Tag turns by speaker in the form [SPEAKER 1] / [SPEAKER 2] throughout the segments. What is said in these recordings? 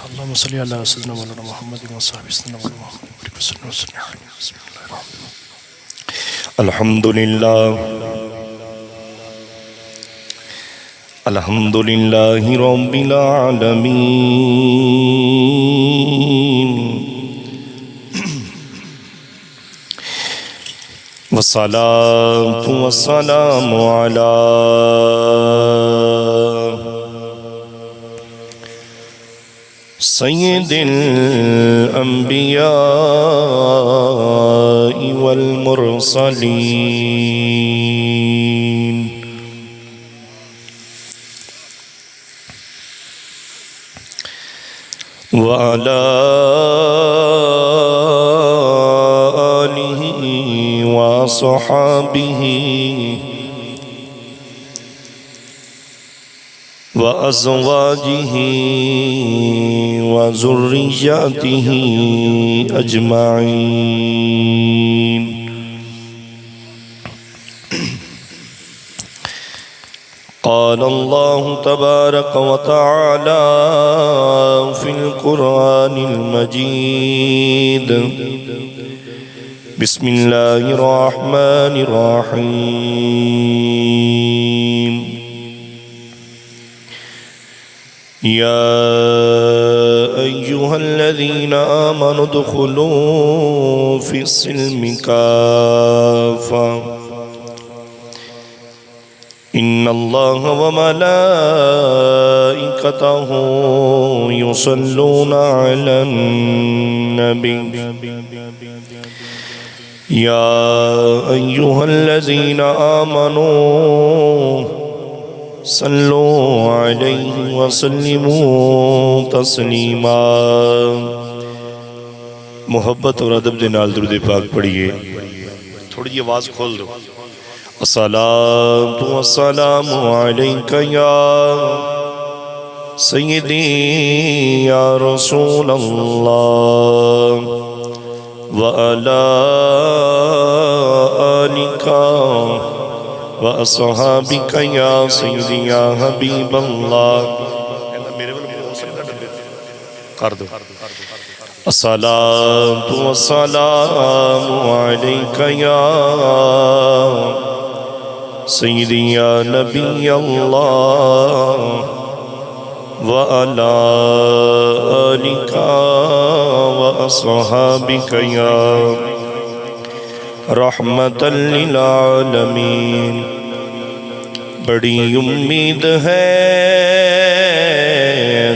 [SPEAKER 1] अल्लाहुम्मा सल्लि अला सय्यिदिना मौलाना मुहम्मद व सहाबिना अल्हम्दुलिल्लाह अल्हम्दुलिल्लाहि रब्बिल आलमीन वस्सलातु वस्सलामु अला सय्यिदिल अंबिया वल मुरसलीन व अला आलिहि व अस्हाबिहि व अज़वाजिहि व ज़ुर्रिय्यतिहि अजमाइन। क़ाल अल्लाहु तबारक व तआला फ़िल क़ुरआनिल मजीद बिस्मिल्लाहिर रहमानिर रहीम। या अय्युहल्लज़ीना आमनु उदख़ुलू फ़िस्सिल्मि काफ़ा इन्नल्लाह व मलाइकतहु युसल्लूना अलन नबी या अय्युहल्लज़ीना आमनू सल्लू अलैहि व सल्लिमू तस्लीमा। मोहब्बत और अदब के नाल दुरूद पाक पढ़िए। थोड़ी आवाज़ खोल दो। अस्सलातु वस्सलामु अलैका या सय्यदी या रसूल अल्लाह व अला आलिका व अस्हाबिका या सय्यदी या हबीब अल्लाह। मेरे वाल हो सकता कर दो। अस्सलातु वस्सलामु अलैका या सय्यदी या नबी अल्लाह व अला आलिका व अस्हाबिका या रहमतल लिल आलमीन। बड़ी उम्मीद है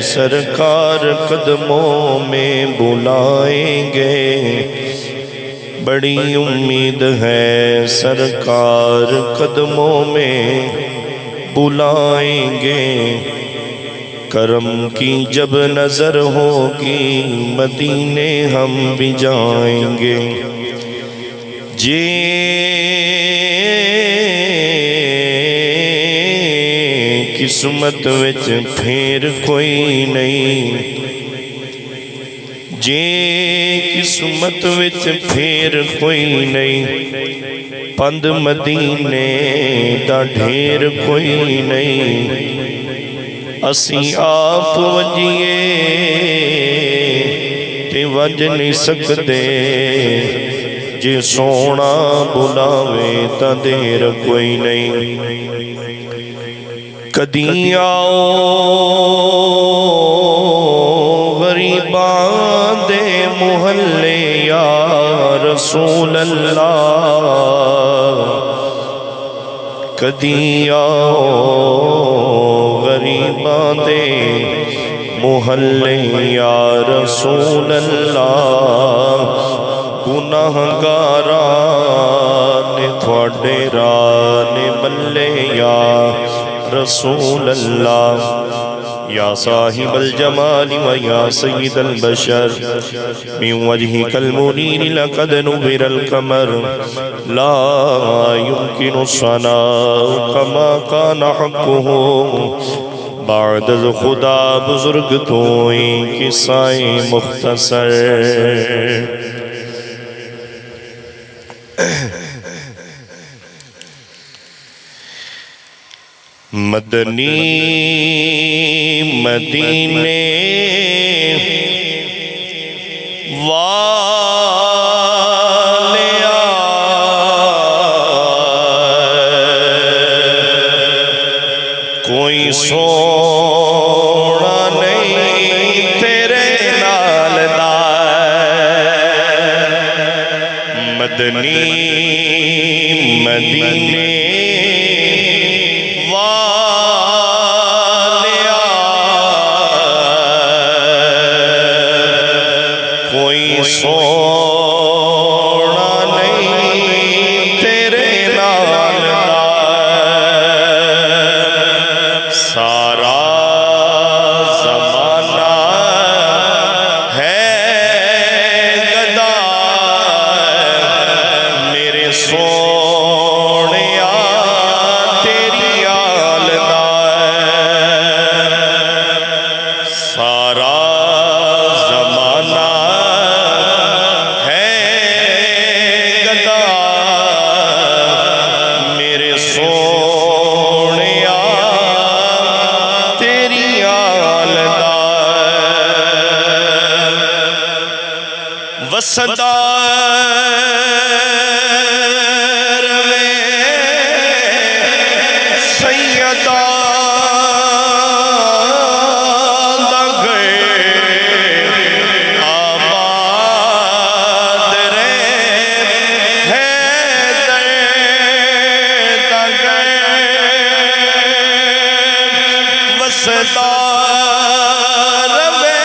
[SPEAKER 1] सरकार कदमों में बुलाएंगे, बड़ी उम्मीद है सरकार कदमों में बुलाएंगे। करम की जब नज़र होगी मदीने हम भी जाएंगे। जे किस्मत विच फेर कोई नहीं, जे किस्मत विच फेर कोई नहीं, पंद मदीने दा ढेर कोई नहीं। असी आप वजिए ते वज नहीं सकते, जे सोना बुलावे तां देर कोई नहीं। कदी आओ गरीबां दे मुहल्ले या रसूल अल्लाह, कदी आओ गरीबां दे मुहल्ले या रसूल अल्लाह। गुनाहगारा ने थोड़े राह ने बल्ले या रसूल अल्लाह। या साहिबल जमाली व या सय्यिदल बशर मिन वजहिकल मुनीर लक़द नुव्विरल कमर ला युमकिनु सनाउ कमा काना हक़्क़ुहु बादल खुदा बुजुर्ग तो किस्साए मुख्तसर। मदनी मदीने वालिया कोई सोना नहीं तेरे नाल दा मदनी मदीने वालिया कोई सोना नहीं तेरे नाल सारा ज़माना है गदा मेरे सोनिया तेरी आल दा सारा ज़माना है गदा मेरे सोनिया तेरी आल दा वसदा रवे सैयदा दा घर आबाद रहे हैदर दा घर वसदा रवे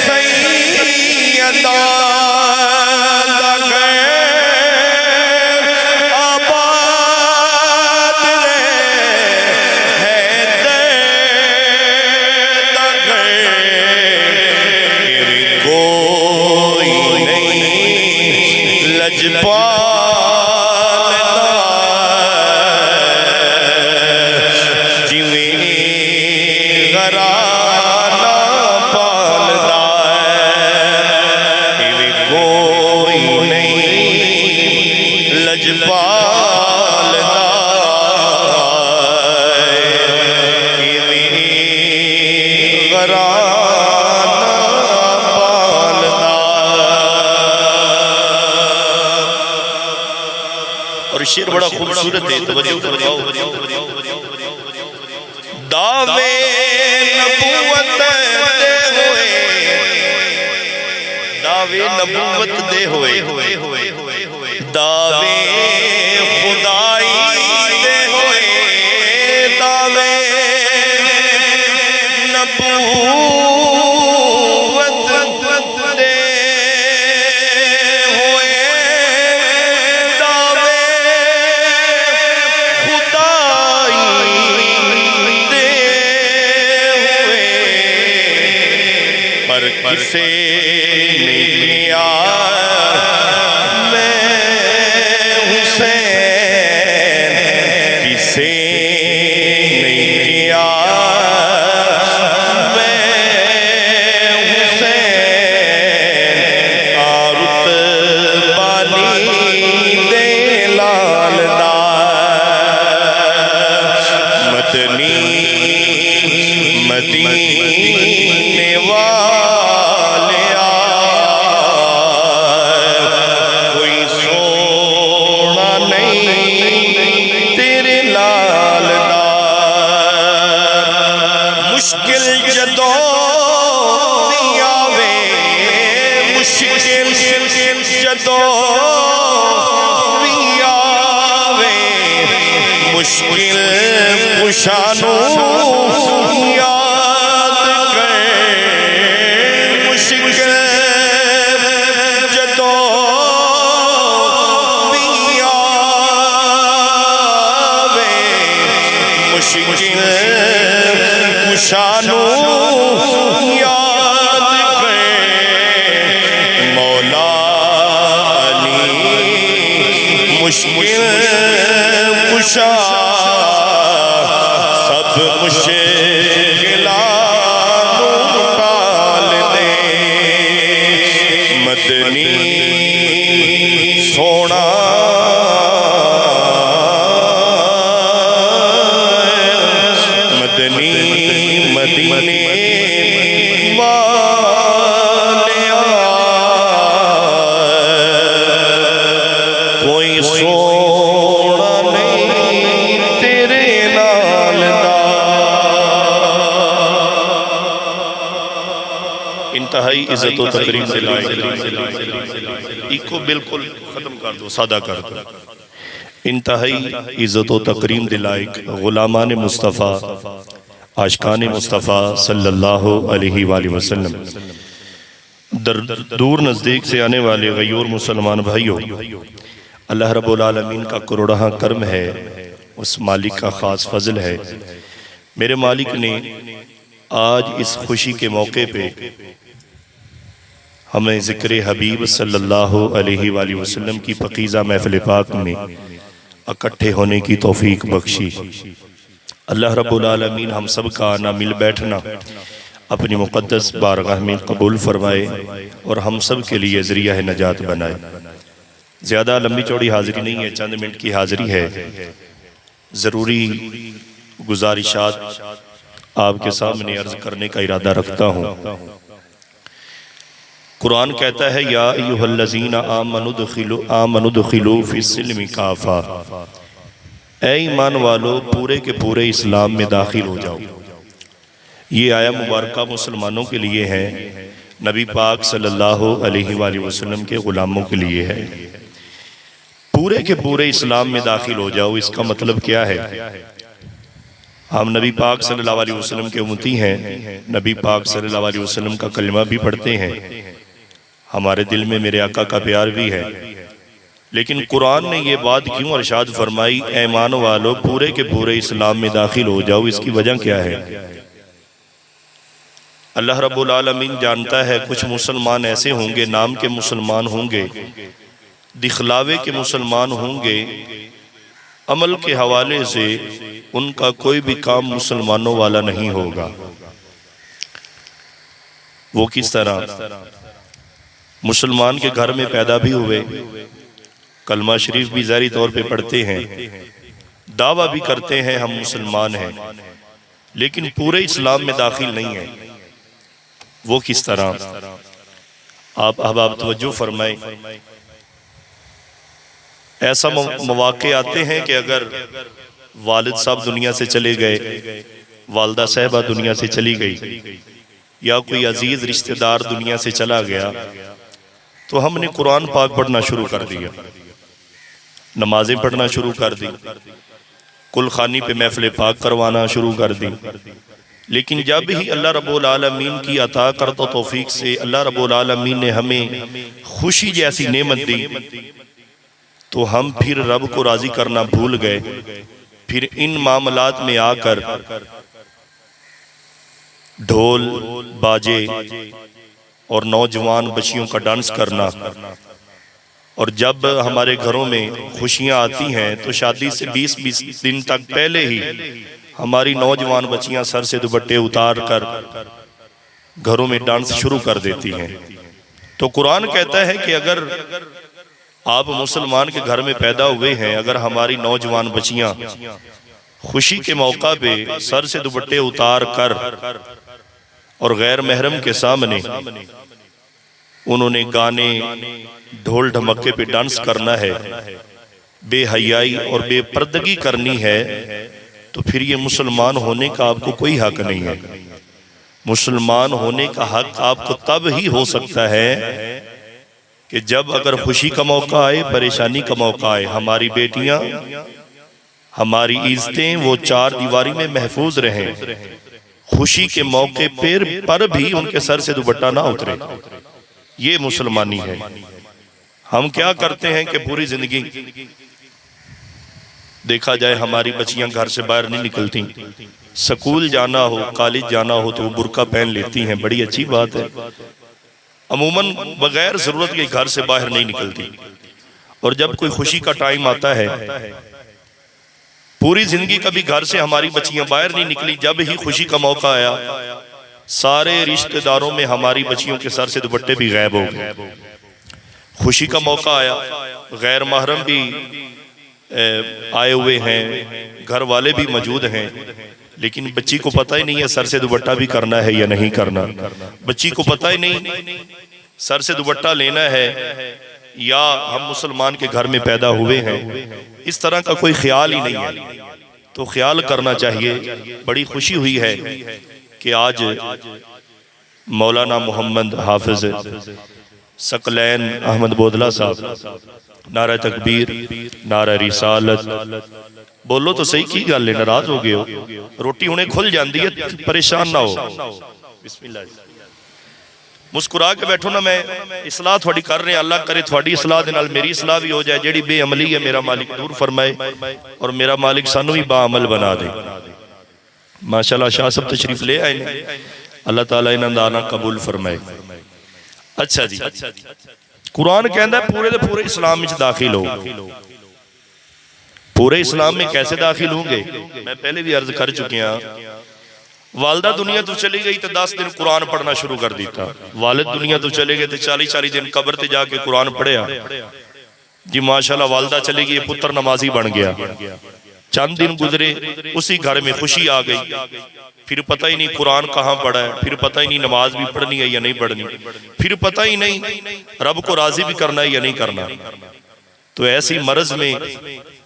[SPEAKER 1] सैयदा दा घर आबाद रहे हैदर दा घर कोई नहीं लजपाल जिवें घराना पालदा इवें कोई नहीं लजपालदा इवें घराना पालदा और शेर बड़ा खूबसूरत है तवज्जो फरमाओ दावे नबूवत दे होए दावे नबूवत दे होए दावे खुदाई दे होए दावे नबूवत दे होए दावे खुदाई दे हुए पर किसे नहीं किया मैं हुसैन किसे नहीं किया मैं हुसैन आरुत बानी दे लाल दा मदनी मदीने वालिया कोई सोना नहीं तेरे लाल दा मुश्किल जदों भी आवे मुश्किल जदों भी आवे मुश्किल कुशानू याद कर मुश्किल जदों भी आवे मुश्किल कुशानू याद कर मौला अली मुश्किल कुशा सब मुश्किलातों टाल दे मदनी सोना सोना नहीं तेरे नाल दा। इंतहाई इज्जत व तकरीम से लायक इको बिल्कुल खत्म कर दो, सादा कर दो। इंतहाई इज्जत व तकरीम दिलायक गुलामान मुस्तफ़ा आशिकान मुस्तफ़ा सल्लल्लाहु अलैहि वसल्लम, दूर नज़दीक से आने वाले गयूर मुसलमान भाइयों, अल्लाह रब्बुल आलमीन का करोड़हा कर्म है, उस मालिक का ख़ास फजल है। मेरे मालिक ने आज इस खुशी के मौके पे हमें ज़िक्र हबीब सल्लल्लाहु अलैहि वसल्लम की पकीज़ा महफ़िल पाक में इकट्ठे होने की तौफीक बख्शी। अल्लाह रब्बुल आलमीन हम सब का ना मिल बैठना अपनी मुक़द्दस बारगाह में कबूल फरमाए और हम सब के लिए ज़रिया नजात बनाए। ज़्यादा लंबी चौड़ी हाज़िरी नहीं है, चंद मिनट की हाज़िरी है। ज़रूरी गुजारिशात आपके सामने अर्ज़ करने का इरादा रखता हूँ। कुरान कहता है या अय्युहल्लज़ीना आमनुदखिलू फ़िस्सिल्मि काफ़ा, ऐ ईमान वालो पूरे के पूरे इस्लाम में दाखिल हो जाओ। ये आया मुबारका मुसलमानों के लिए है, नबी पाक सल्लल्लाहु अलैहि वसल्लम के ग़ुलामों के लिए है। पूरे के पूरे इस्लाम में दाखिल हो जाओ, इसका मतलब क्या है? हम नबी पाक सल्लल्लाहु अलैहि वसल्लम के उम्मती हैं, नबी पाक सल्लल्लाहु अलैहि वसल्लम का कलमा भी पढ़ते हैं, हमारे दिल में मेरे आका का प्यार भी है। लेकिन कुरान ने ये बात क्यों इरशाद फरमाई, ऐ ईमान वालों पूरे के पूरे इस्लाम में दाखिल हो जाओ? इसकी वजह क्या है? अल्लाह रब्बुल आलमीन जानता है कुछ मुसलमान ऐसे होंगे, नाम के मुसलमान होंगे, दिखलावे के मुसलमान होंगे, अमल के हवाले से उनका कोई भी काम मुसलमानों वाला नहीं होगा। वो किस तरह? मुसलमान के घर में पैदा भी हुए, कलमा शरीफ भी ज़ाहिरी तौर पे पढ़ते हैं, दावा भी करते हैं हम मुसलमान हैं, लेकिन पूरे इस्लाम में दाखिल नहीं है। वो किस तरह? आप तवज्जो फरमाएं। ऐसा मौके आते हैं कि अगर वालिद साहब दुनिया से चले गए, वालदा साहबा दुनिया से चली गई, या कोई अजीज रिश्तेदार दुनिया से चला गया, तो हमने कुरान पाक पढ़ना शुरू कर दिया, नमाजें पढ़ना शुरू कर दी, कुल खानी पे महफिल पाक करवाना शुरू कर दी। लेकिन जब ही अल्लाह रब्बुल आलमीन की अता करता तौफीक से अल्लाह रब्बुल आलमीन ने हमें खुशी जैसी नेमत दी, तो हम फिर रब को राजी करना भूल गए। फिर इन मामलात में आकर ढोल बाजे और नौजवान बच्चियों का डांस करना, और जब हमारे घरों में खुशियां आती हैं तो शादी से 20-20 दिन तक पहले ही हमारी नौजवान बच्चियां सर से दुपट्टे उतार कर घरों में डांस शुरू कर देती हैं। तो कुरान कहता है कि अगर आप मुसलमान के घर में पैदा हुए हैं, अगर हमारी नौजवान बच्चियां खुशी के मौका पे सर से दुपट्टे उतार कर और गैर महरम के सामने उन्होंने गाने ढोल ढमक्के पे डांस करना है, बेहयाई और बेपर्दगी करनी है, तो फिर ये मुसलमान होने का आपको कोई हक नहीं है। मुसलमान होने का हक आपको तब ही हो सकता है कि जब अगर खुशी का मौका आए, परेशानी का मौका आए, हमारी बेटियां, हमारी इज्जतें वो चार दीवारी में महफूज रहें, खुशी के मौके पर भी उनके सर से दुपट्टा ना उतरे। ये मुसलमानी है। हम क्या करते हैं कि पूरी जिंदगी देखा जाए हमारी बच्चियां घर से बाहर नहीं निकलती, स्कूल जाना हो, कॉलेज जाना हो तो वो बुर्का पहन लेती हैं, बड़ी अच्छी बात है। अमूमन बगैर जरूरत के घर से बाहर नहीं निकलती, और जब कोई खुशी का टाइम आता है, पूरी जिंदगी कभी घर से हमारी बच्चियां बाहर नहीं निकली, जब ही खुशी का मौका आया सारे रिश्तेदारों में हमारी बच्चियों के सर से दुपट्टे भी गायब हो गए। खुशी का मौका आया, गैर महरम भी आए हुए हैं, घर वाले भी मौजूद हैं, लेकिन बच्ची को पता ही नहीं है सर से दुपट्टा भी करना है या नहीं करना। बच्ची को पता ही नहीं सर से दुपट्टा लेना है या हम मुसलमान के घर में पैदा हुए हैं, इस तरह का कोई ख्याल ही नहीं है। तो ख्याल करना चाहिए। बड़ी खुशी हुई है कि आज मौलाना मोहम्मद हाफिज सकलैन अहमद बोदला साहब नारा तकबीर, नारा रिसालत, बोलो तो सही की गल है, नाराज हो गए हो, रोटी हुणे खुल जाती है, परेशान ना हो। बिस्मिल्लाह, मुस्कुरा के बैठो ना। मैं इसलाह थोड़ी कर रहे, अल्लाह करे थोड़ी इसलाह दे नाल मेरी इसलाह भी हो जाए। जेड़ी बेअमली है मेरा मालिक दूर फरमाए और मेरा मालिक सानू भी बाअमल बना दे। माशाअल्लाह शाह साहब तशरीफ ले आए ने, अल्लाह ताला इन्हां दा आना कबूल फरमाए। अच्छा जी, कुरान कहता है पूरे दे पूरे इस्लाम में दाखिल हो। पूरे इस्लाम में कैसे दाखिल होंगे? मैं पहले भी अर्ज कर चुके हैं। वालदा दुनिया तो चली गई तो 10 दिन कुरान पढ़ना शुरू कर दिता। वालिद दुनिया तो चले गए तो 40-40 दिन कब्र ते जाके कुरान पढ़िया जी। माशाल्लाह वालदा चली गई, पुत्र नमाजी बन गया। चंद दिन गुजरे, उसी घर में खुशी आ गई। फिर पता ही नहीं कुरान कहाँ पढ़ा है, फिर पता ही नहीं नमाज भी पढ़नी है या नहीं पढ़नी, फिर पता ही नहीं रब को राजी भी करना है या नहीं करना। तो ऐसी मर्ज में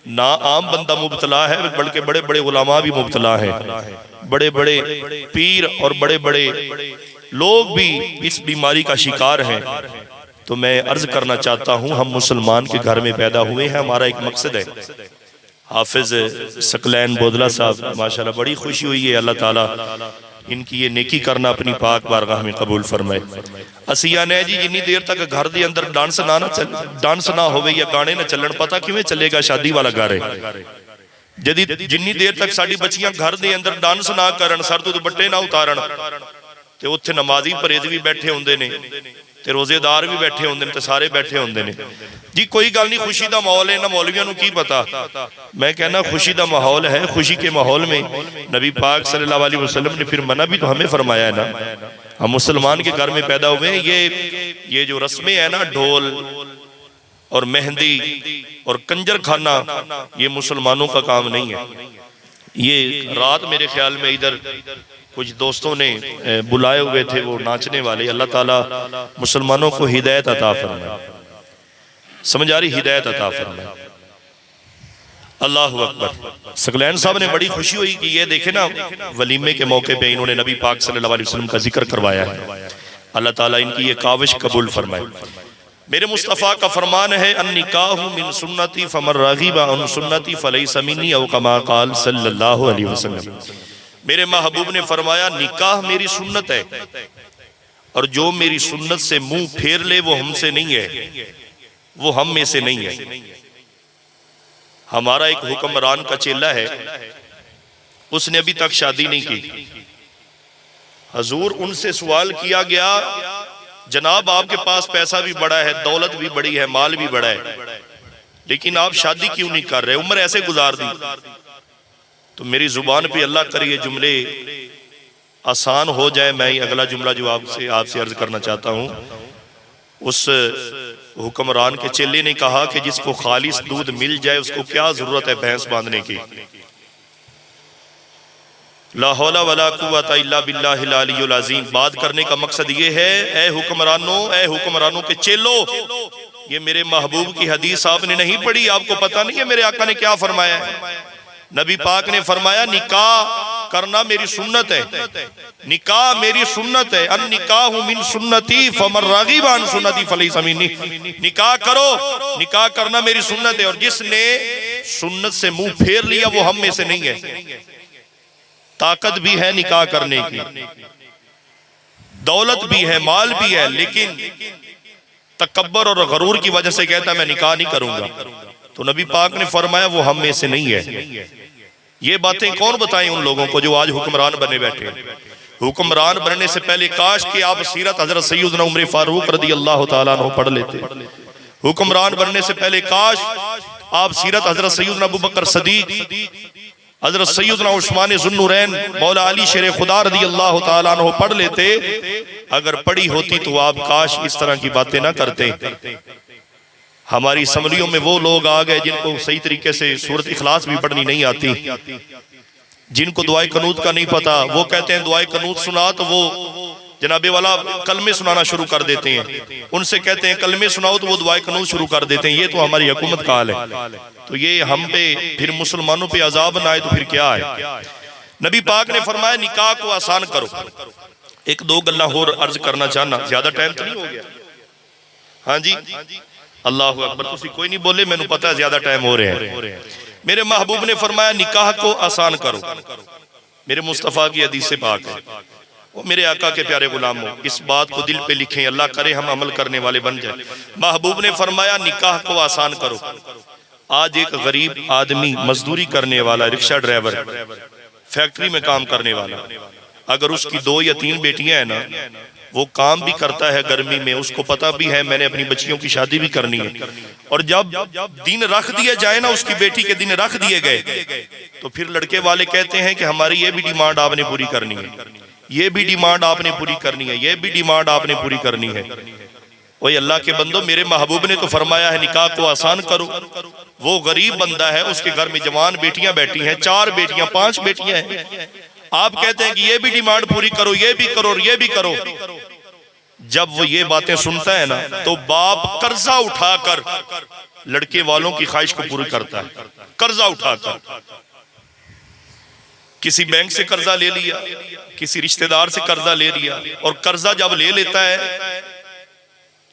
[SPEAKER 1] ना आम बंदा मुब्तला है, बल्कि बड़े बड़े उलमा भी मुब्तला है। बड़े बड़े पीर और बड़े बड़े लोग भी इस बीमारी का शिकार हैं। तो मैं अर्ज करना चाहता हूँ, हम मुसलमान के घर में पैदा हुए हैं, हमारा एक मकसद है। हाफिज सकलैन बोदला साहब माशाल्लाह, बड़ी खुशी हुई है। अल्लाह ताला इनकी ये नेकी करना अपनी पाक बारगाह में कबूल फरमाए। असिया ने जी जिन्नी देर तक घर के अंदर डांस ना होवे या गाने ना चलन, पता किवें चलेगा शादी वाला घर है। जदी जिन्नी देर तक साडी बच्चियां घर के अंदर डांस ना करन, सर तो दुपट्टे ना उतारन, ते उत्थे नमाजी परहेज भी बैठे होंदे ने, ते रोजेदार भी बैठे होंदे ने, ते सारे बैठे होंदे ने जी। कोई गल नहीं, खुशी का माहौल है ना, मौलवियों की पता। मैं कहना खुशी का माहौल है। खुशी के माहौल में नबी पाक सल्लल्लाहु अलैहि वसल्लम ने फिर मना भी तो हमें फरमाया है ना। हम मुसलमान के घर में पैदा हुए हैं। ये जो रस्में है ना, ढोल और मेहंदी और कंजर खाना, ये मुसलमानों का काम नहीं है। ये रात मेरे ख्याल में इधर कुछ दोस्तों ने बुलाए हुए थे, वो नाचने वाले। अल्लाह ताला मुसलमानों को हिदायत अता फरमाए, समझ आ रही, हिदायत अता फरमाए। अल्लाहु अकबर। सकलैन साहब ने बड़ी खुशी हुई कि ये देखे ना, वलीमे के मौके पे इन्होंने नबी पाक सल्लल्लाहु अलैहि वसल्लम का जिक्र करवाया है। अल्लाह ताला इनकी ये काविश कबूल फरमाए। मेरे मुस्तफ़ा का फरमान है, अन्निकाहु मिन सुन्नती फमन रग़िब अन सुन्नती फलैसा मिन्नी औ कमा क़ाल सल्लल्लाहु अलैहि वसल्लम। मेरे महबूब ने फरमाया, निकाह मेरी सुन्नत है और जो मेरी सुन्नत से मुंह फेर ले वो हमसे नहीं है, वो हम में से नहीं है। हमारा एक हुक्मरान का चेला है, उसने अभी तक शादी नहीं की। हजूर उनसे सवाल किया गया, जनाब आपके पास पैसा भी बड़ा है, दौलत भी बड़ी है, माल भी बड़ा है, लेकिन आप शादी क्यों नहीं कर रहे, उम्र ऐसे गुजार दी। तो मेरी जुबान पे अल्लाह करे ये जुमले आसान हो जाए। मैं ही अगला जुमला जो आपसे अर्ज करना चाहता हूँ, उस हुक्मरान के चेले ने कहा कि जिसको खालिस दूध मिल जाए उसको क्या जरूरत है भैंस बांधने की। ला हौला वला कुव्वता इल्ला बिल्लाहिल अलिय्युल अज़ीम। बात करने का मकसद ये है, ए हुक्मरानों के चेलो, ये मेरे महबूब की हदीस आपने नहीं पढ़ी, आपको पता नहीं है मेरे आका ने क्या फरमाया है। नबी पाक ने फरमाया, निकाह करना मेरी सुन्नत है, निकाह मेरी सुन्नत है। अन निकाहु मिन सुन्नती फमन रग़िब अन सुन्नती फलैसा मिन्नी। निकाह करो, निकाह करना मेरी सुन्नत है, और जिसने सुन्नत से मुंह फेर लिया वो हम में से नहीं है। ताकत भी है निकाह करने की, दौलत भी है, माल भी है, लेकिन तकब्बर और गरूर की वजह से कहता मैं निकाह नहीं करूंगा। तो नबी पाक ने फरमाया वो हम में से नहीं है। ये बातें कौन बताएं उन लोगों को जो आज हुक्मरान बने बैठे। हुक्मरान बनने से पहले काश कि आप सीरत हजरत सैयदना उमर फारूक रज़ियल्लाहु ताला अन्हु पढ़ लेते। हुक्मरान बनने से पहले काश आप सीरत हजरत सैयदना अबू बकर सदीक, हजरत सैयदना उस्मान ज़ुन्नुरैन, मौला अली शेर खुदा रज़ियल्लाहु ताला अन्हु पढ़ लेते। अगर पढ़ी होती तो आप काश इस तरह की बातें ना करते। हमारी असम्बलियों में वो लोग आ गए जिनको सही तरीके से सूरत इखलास भी पढ़नी नहीं आती, जिनको दुआए कनूत का नहीं पता। वो कहते हैं दुआए कनूत सुना, तो वो जनाबे वाला कलमे सुनाना शुरू कर देते हैं, उनसे कहते हैं कलमे सुनाओ तो वो दुआए कनूत शुरू कर देते हैं। ये तो हमारी हुकूमत का हाल है। तो ये हम पे फिर मुसलमानों पे अजाब ना आए तो फिर क्या है। नबी पाक ने फरमाया निकाह को आसान करो। एक दो गल्ला होर अर्ज करना चाहना, ज्यादा टाइम तो नहीं हो गया? हाँ जी, अल्लाह अकबर। तुसी कोई नहीं बोले, मैंने पता है ज्यादा टाइम हो रहे हैं। मेरे महबूब ने फरमाया निकाह को आसान करो। मेरे मुस्तफ़ा की हदीस से पाक है, वो मेरे आका के प्यारे गुलाम हो, इस बात को दिल पे लिखें, अल्लाह करे हम अमल करने वाले बन जाए। महबूब ने फरमाया निकाह को आसान करो। आज एक गरीब आदमी, मजदूरी करने वाला, रिक्शा ड्राइवर, फैक्ट्री में काम करने वाला, अगर उसकी 2 या 3 बेटियां हैं ना, वो काम भी करता है गर्मी में, उसको पता भी है मैंने अपनी बच्चियों की शादी भी करनी है, और जब दिन रख दिए जाए ना, उसकी बेटी के दिन रख दिए गए, तो फिर लड़के वाले कहते हैं कि हमारी ये भी डिमांड आपने पूरी करनी है, ये भी डिमांड आपने पूरी करनी है, ये भी डिमांड आपने पूरी करनी है। वही अल्लाह के बंदो, मेरे महबूब ने तो फरमाया है निकाह को आसान करो। वो गरीब बंदा है, उसके घर में जवान बेटियां बैठी हैं, 4 बेटियां 5 बेटियां हैं, आप कहते हैं कि ये भी डिमांड पूरी करो, ये भी करो और ये भी करो। जब वो ये बातें सुनता है ना, तो बाप कर्जा उठाकर लड़के वालों की ख्वाहिश को पूरी करता है। कर्जा उठाकर, किसी बैंक से कर्जा ले लिया, किसी रिश्तेदार से कर्जा ले लिया, और कर्जा जब ले लेता है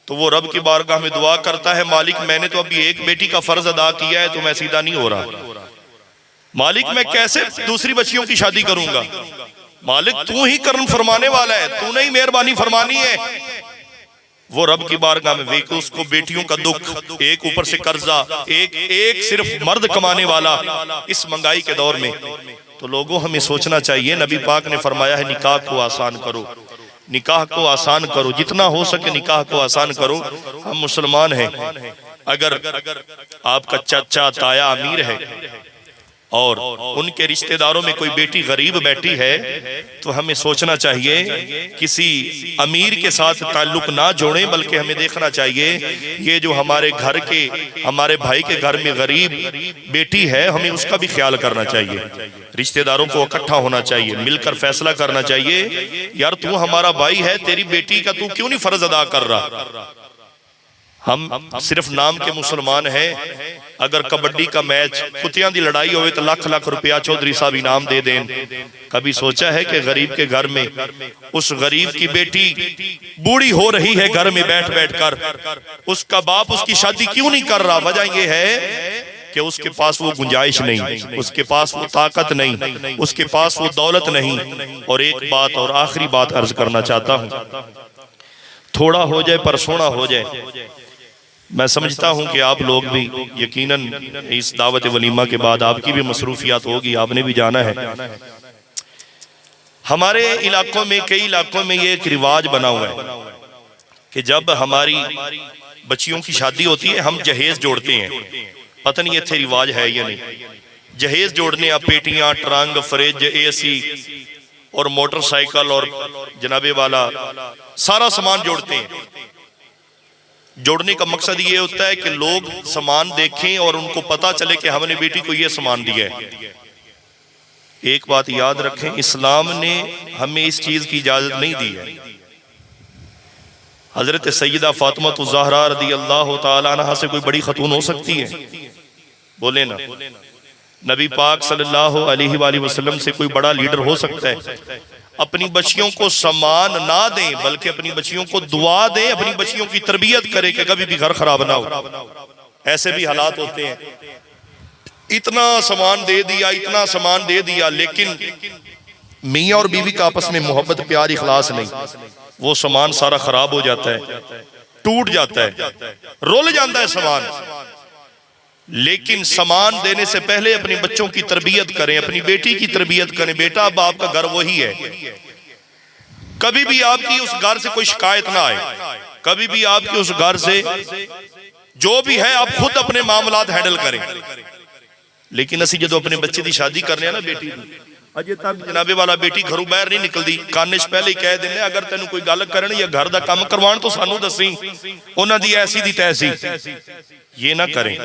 [SPEAKER 1] तो वो रब की बारगाह में दुआ करता है, मालिक मैंने तो अभी एक बेटी का फर्ज अदा किया है, तो मैं सीधा नहीं हो रहा। मालिक मैं कैसे दूसरी बच्चियों की शादी करूंगा? मालिक तू ही कर्म फरमाने वाला है, तू नहीं मेहरबानी फरमानी है। वो रब की बारगाह में वेख, उसको बेटियों का दुख, एक ऊपर से कर्जा, एक सिर्फ मर्द कमाने वाला इस महंगाई के दौर में। तो लोगों हमें सोचना चाहिए, नबी पाक ने फरमाया है निकाह को आसान करो, निकाह को आसान करो, जितना हो सके निकाह को आसान करो। हम मुसलमान हैं, अगर आपका चाचा ताया अमीर है और उनके रिश्तेदारों में कोई बेटी गरीब बैठी है, तो हमें सोचना चाहिए किसी अमीर के साथ ताल्लुक ना जोड़ें, बल्कि हमें देखना चाहिए ये जो हमारे घर के, हमारे भाई के घर में गरीब बेटी है, हमें उसका भी ख्याल करना चाहिए। रिश्तेदारों को इकट्ठा होना चाहिए, मिलकर फैसला करना चाहिए, यार तू हमारा भाई है, तेरी बेटी का तू क्यों नहीं फर्ज अदा कर रहा? हम सिर्फ नाम के मुसलमान हैं। अगर कबड्डी का मैच, कुत्तियां दी लड़ाई होवे तो लाख लाख रुपया चौधरी साहब इनाम दे दें। कभी सोचा है कि गरीब के घर में उस गरीब की बेटी बूढ़ी हो रही है, घर में बैठ बैठ कर, उसका बाप उसकी शादी क्यों नहीं कर रहा? वजह यह है कि उसके पास वो गुंजाइश नहीं, उसके पास वो ताकत नहीं, उसके पास वो दौलत नहीं। और एक बात और आखिरी बात अर्ज करना चाहता हूं, थोड़ा हो जाए पर सोना हो जाए। मैं समझता हूं कि आप लोग भी यकीनन इस दावत वलीमा के बाद आपकी भी मसरूफियात होगी, आपने भी जाना है। हमारे इलाकों में, कई इलाकों में ये एक रिवाज बना हुआ है कि जब हमारी बच्चियों की शादी होती है, हम जहेज जोड़ते हैं। पता नहीं इत्थे रिवाज है या नहीं, जहेज जोड़ने, आप पेटियां, ट्रंक, फ्रिज, AC और मोटरसाइकिल और जनाबे वाला सारा सामान जोड़ते हैं। जोड़ने का मकसद ये होता है कि लोग सामान देखें और उनको पता चले कि हमने बेटी को ये सामान दिया है। एक बात याद रखें, इस्लाम ने हमें इस चीज की इजाजत नहीं दी है। हजरत सैयदा फातिमा ज़हरा रदी अल्लाह तआला अन्हा से कोई बड़ी खतून हो सकती है? बोले ना। नबी पाक सल्लल्लाहु अलैहि वसल्लम से कोई बड़ा लीडर हो सकता है? अपनी बच्चियों को सम्मान ना दें, बल्कि अपनी बच्चियों को दुआ दें, अपनी बच्चियों की तरबियत करें कि कभी भी घर खराब ना हो। ऐसे भी हालात होते हैं, इतना सामान दे दिया, इतना सामान दे दिया, लेकिन मियाँ और बीवी का आपस में मोहब्बत, प्यार, इखलास नहीं, वो सामान सारा खराब हो जाता है, टूट जाता है, रोल जाता है सामान। लेकिन सामान देने से पहले अपने बच्चों की तरबियत करें, अपनी बेटी की तरबियत करें। बेटा अब आपका घर वही है, कभी भी आपकी उस घर से कोई शिकायत ना आए, कभी भी आपकी उस घर से जो भी है आप खुद अपने मामलात हैंडल करें। लेकिन असी जो अपने बच्चे की शादी करने ना, बेटी अजे तक जनाबे वाला बेटी घरों बाहर नहीं निकलती, काने च पहले ही कह देने अगर तेन कोई गल करन या घर का काम करवाण तो सानू दसी, उन्हां दी ऐसी दी तैसी। ये ना करें,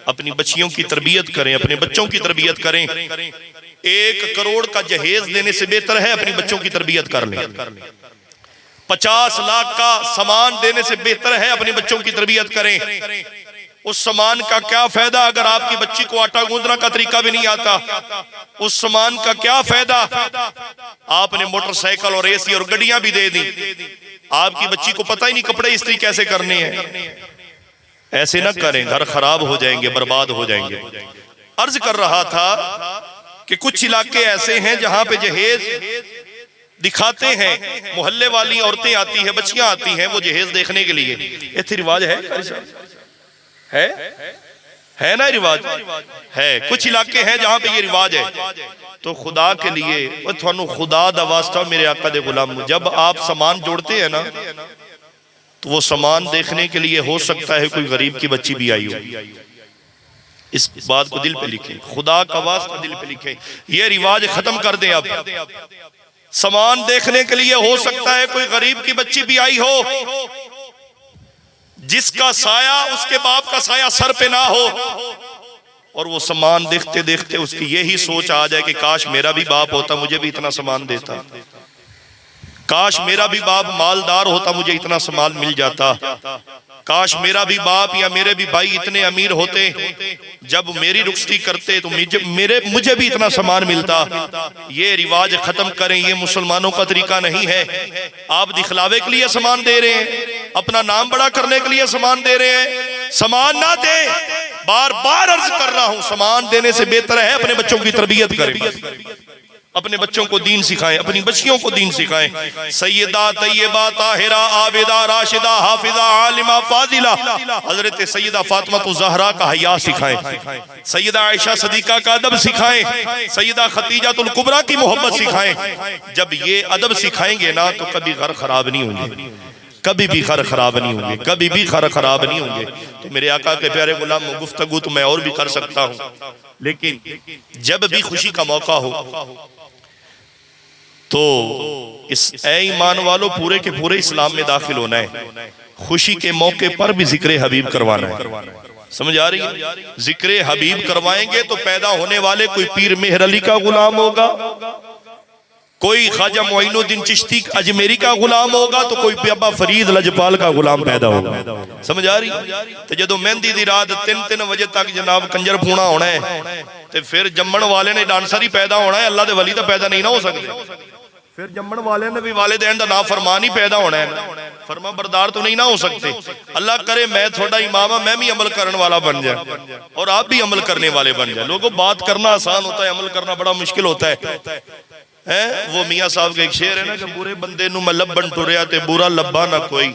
[SPEAKER 1] अपनी बच्चियों की तरबियत करें, अपने बच्चों की तरबियत करें। 1 करोड़ का जहेज देने से बेहतर है अपनी बच्चों की तरबियत कर लें। 50 लाख का सामान देने से बेहतर है अपने बच्चों की तरबियत करें। उस सामान का क्या फायदा अगर आपकी बच्ची को आटा गूंदना का तरीका भी नहीं आता? उस सामान का क्या फायदा? आपने मोटरसाइकिल और एसी और गाड़ियां भी दे दी, आपकी बच्ची को पता ही नहीं कपड़े इस्त्री कैसे करने हैं। ऐसे ना करें, घर खराब हो जाएंगे, बर्बाद हो जाएंगे। अर्ज कर रहा था कि कुछ इलाके ऐसे हैं जहां पे जहेज दिखाते हैं, मोहल्ले वाली औरतें आती हैं, बच्चियां आती हैं वो जहेज देखने के लिए। ये रिवाज है ना? रिवाज है। कुछ इलाके हैं जहां पे ये रिवाज है। तो खुदा के लिए थानू खुदा दा वास्ता मेरे आका दे गुलाम, जब आप सामान जोड़ते हैं ना तो वो सामान देखने के लिए हो सकता है कोई गरीब की बच्ची भी आई हो। इस बात को दिल पे लिखें, खुदा का वास्ता दिल पे लिखें। ये रिवाज खत्म कर दें। अब सामान देखने के लिए हो सकता है कोई गरीब की बच्ची भी आई हो, जिसका साया उसके बाप का साया सर पे ना हो, और वो सामान देखते देखते उसकी यही सोच आ जाए कि काश मेरा भी बाप होता, मुझे भी इतना सामान देता। काश मेरा भी बाप मालदार होता, मुझे इतना सामान मिल जाता। काश मेरा भी बाप या मेरे भी भाई इतने अमीर होते, जब मेरी रुखसती करते तो मुझे भी इतना सामान मिलता। ये रिवाज खत्म करें, ये मुसलमानों का तरीका नहीं है। आप दिखलावे के लिए सामान दे रहे हैं, अपना नाम बड़ा करने के लिए सामान दे रहे हैं। सामान ना दे, बार बार अर्ज कर रहा हूं, सामान देने से बेहतर है अपने बच्चों की तरबियत करें, अपने बच्चों को दीन सिखाएं, अपनी बच्चियों को दीन सिखाएं। सैयदा तैयबा ताहिरा आबिदा राशिदा हाफिजा आलिमा फाजिला हजरत सैयदा फातिमा ज़हरा का हया सिखाएं, सैयदा आयशा सदीका का अदब सिखाएं, सैयदा खतीजातुल कुबरा की मोहब्बत सिखाएं। जब ये अदब सिखाएंगे ना तो कभी घर खराब नहीं होंगे, कभी भी घर खराब नहीं होंगे, कभी भी घर खराब नहीं होंगे। तो मेरे आका के प्यारे गुलाम, गुफ्तगू तो मैं और भी कर सकता हूँ, लेकिन जब भी खुशी का मौका हो तो इस ईमान वालों पूरे के पूरे इस्लाम में दाखिल होना है। खुशी के मौके पर भी जिक्र हबीब करवाना है। समझ आ रही है? जिक्र हबीब करवाएंगे तो पैदा होने वाले कोई पीर मेहर अली का गुलाम होगा, कोई ख्वाजा मोइनुद्दीन चिश्ती अजमेरी का गुलाम होगा, तो कोई बाबा फरीद लजपाल का गुलाम पैदा होगा। समझ आ रही? तो जो मेहंदी दी रात 3-3 बजे तक जनाब कंजर पूना होना है, तो फिर जम्मन वाले ने डांसर ही पैदा होना है, अल्लाह दे वली तो पैदा नहीं ना हो सकते। फिर जम्मन वाले ने भी वालिदैन दा नाफरमान ही पैदा होना है, फरमा बरदार तो नहीं ना हो सकते। अल्लाह करे मैं थोड़ा इमाम है, मैं भी अमल करने वाला बन जाए और आप भी अमल करने वाले बन जाए। लोगों बात करना आसान होता है, अमल करना बड़ा मुश्किल होता है। वो मियाँ साहब का एक शेर है ना कि बुरे बंदे नूं मैं लभन टुरिया ते बुरा लब्बा ना कोई।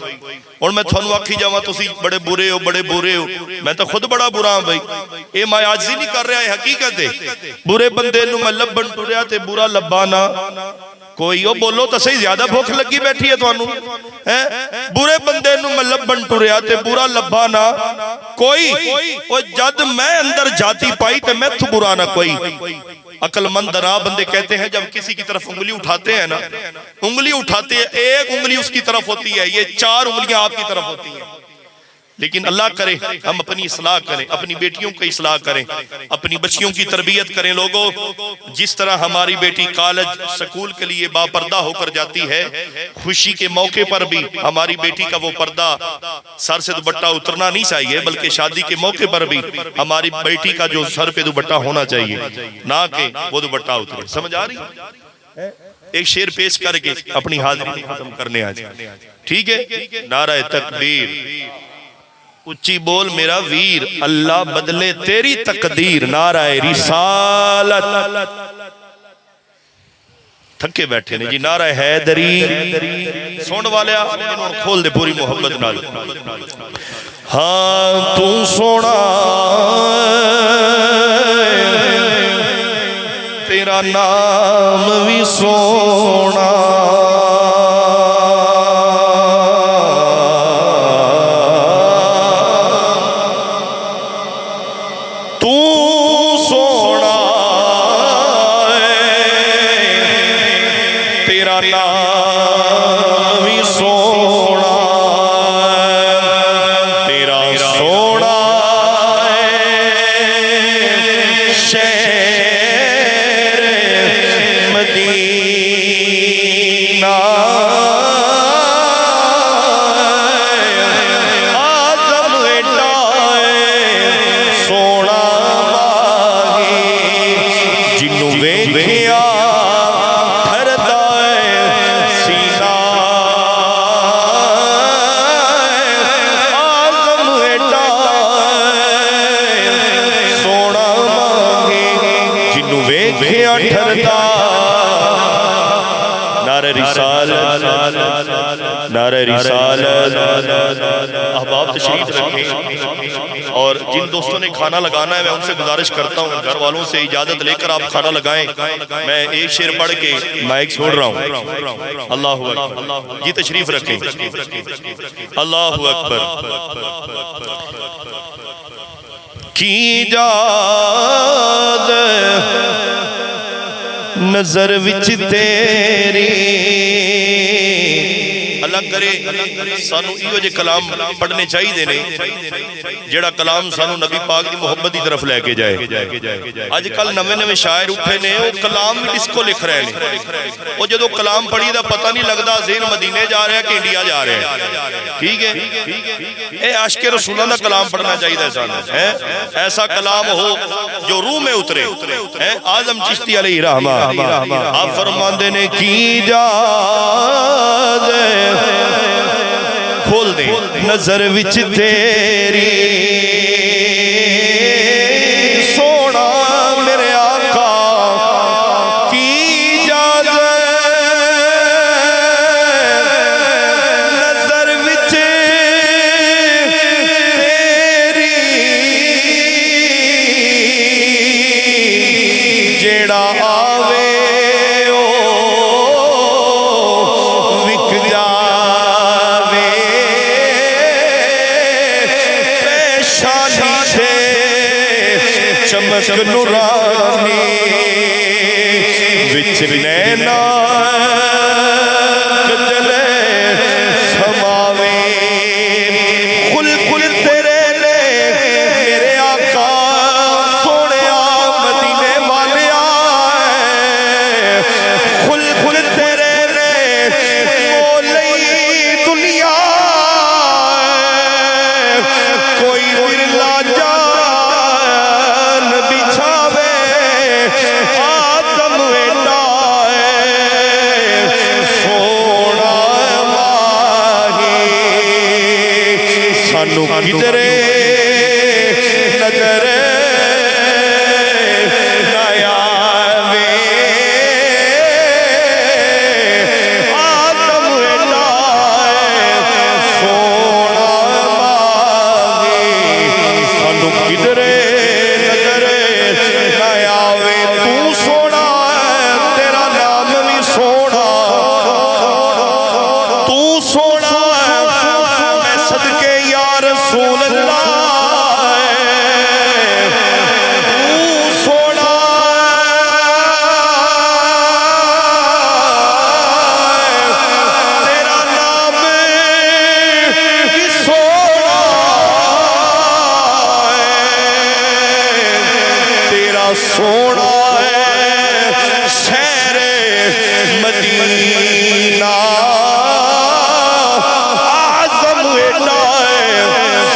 [SPEAKER 1] और मैं थानू आखी जावा तुसी बड़े बुरे हो, बड़े बुरे हो, मैं तो खुद बड़ा बुरा हाँ भाई। ये मैं आजी नहीं कर रहा है, हकीकत है। बुरे बंदे नूं मैं लभन टुरिया ते बुरा लब्बा ना कोई। ओ बोलो तो सही, ज्यादा भुख लगी बैठी है थानू है? बुरे बंदे नूं मैं लभन टुरिया ते बुरा लब्बा ना कोई। ओ जद मैं अंदर जाती पाई ते मैथू बुरा ना कोई। अकलमंद ना बंदे कहते हैं जब किसी की तरफ उंगली उठाते हैं ना, उंगली उठाते हैं, एक उंगली उसकी तरफ होती है, ये 4 उंगलियां आपकी तरफ होती हैं। लेकिन अल्लाह करे हम अपनी इस्लाह करें, अपनी बेटियों की इस्लाह करें, अपनी बच्चियों की तरबियत करें। लोगों, जिस तरह हमारी बेटी कॉलेज स्कूल के लिए बापर्दा होकर जाती है, खुशी के मौके पर भी हमारी बेटी का वो पर्दा सर से दुपट्टा उतरना नहीं चाहिए, बल्कि शादी के मौके पर भी हमारी बेटी का जो सर पे दुपट्टा होना चाहिए, ना कि वो दुपट्टा उतरे। समझ आ रही? एक शेर पेश करके अपनी हाजिरी खत्म करने आज, ठीक है? नारा तकबीर, उच्ची बोल मेरा वीर, अल्लाह बदले तेरी तकदीर, नाराए रिसालत। थके बैठे ने जी, नाराए हैदरी। सुन वाले खोल दे पूरी मोहब्बत नाल। हाँ तू सोना तेरा नाम भी सोना, वेखिया ठरदा नारे रिसालत नारे रिसालत। अहबाब तशरीफ रखें और जिन दोस्तों ने खाना लगाना है मैं उनसे गुजारिश करता हूँ घर वालों से इजाजत लेकर आप खाना लगाएं। मैं एक शेर पढ़ के माइक छोड़ रहा हूँ। अल्लाह अकबर जी तशरीफ रखें। अल्लाह अकबर की जाद नजर विच तेरी। अल्लाह करे सानू इहो जे कलाम पढ़ने चाहिए ने जेड़ा कलाम सानू नबी पाक दी मुहब्बत की तरफ लेके जाए। अजकल नवे नवे शायर उठे ने वो कलाम भी डिस्को लिख रहे हैं। वो जो कलाम पढ़ी दा पता नहीं लगता ज़हन मदीने जा रहा है कि इंडिया जा रहा है। ठीक है ये आशिक़े रसूलां दा कलाम पढ़ना चाहिए सानू है। ऐसा कलाम हो जो रूह में उतरे है। आज़म चिश्ती अलैहि रहमा आप फरमाते ने की जाद खोल दे नजर विच तेरी सोना मेरे आका की जाद नजर विच तेरी जेड़ा आवे चमक नूरानी विच नैना कजले समावे। कुल कुल तेरे ने मेरे आका सोने मदीने वाले कुल कुल तेरे ने मोलई दुनिया कोई विरला जा सानू किधरे नजर ना आवे आदम वेला सोना मांगे। सानू किधरे नजर ना आवे तू सोना तेरा नाम भी सोना तू सोना मैं सदके रसूल अल्लाह तू सोना तेरा नाम भी सोना तेरा सोना है शहर मदीना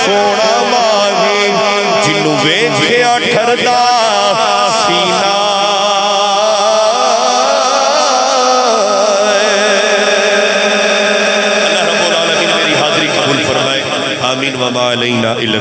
[SPEAKER 1] सोना माही जिन्नू वेखिया ठरदा सीना। अल्लाह रब्बुल आलमीन मेरी हाज़री कबूल फरमाए। आमीन व मा अलैना इल्ला